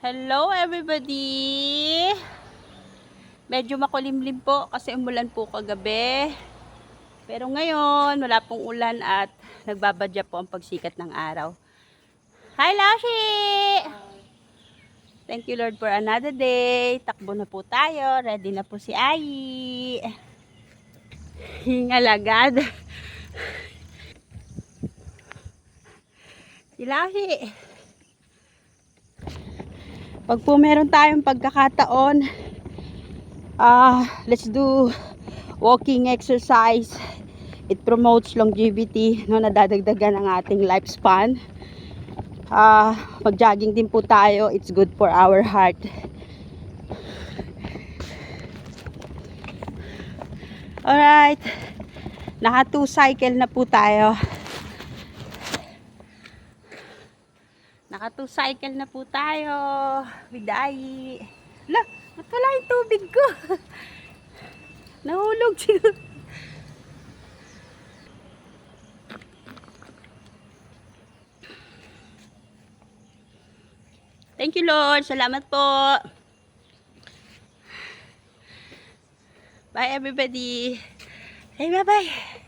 Hello everybody! Medyo makulimlim po kasi umulan po kagabi. Pero ngayon, wala pong ulan at nagbabadya po ang pagsikat ng araw. Hi Lashi! Thank you Lord for another day. Takbo na po tayo. Ready na po si Ai. Hingal agad. Si Lashi. Pag po meron tayong pagkakataon, let's do walking exercise. It promotes longevity, no, nadadagdagan ang ating lifespan. Mag-jogging din po tayo. It's good for our heart. Alright. Naka 2 cycle na po tayo. Naka 2 cycle na po tayo. Bidayi. Ala, ba't wala yung tubig ko? Nahulog siguro. Thank you Lord. Salamat po. Bye everybody. Hey, bye-bye.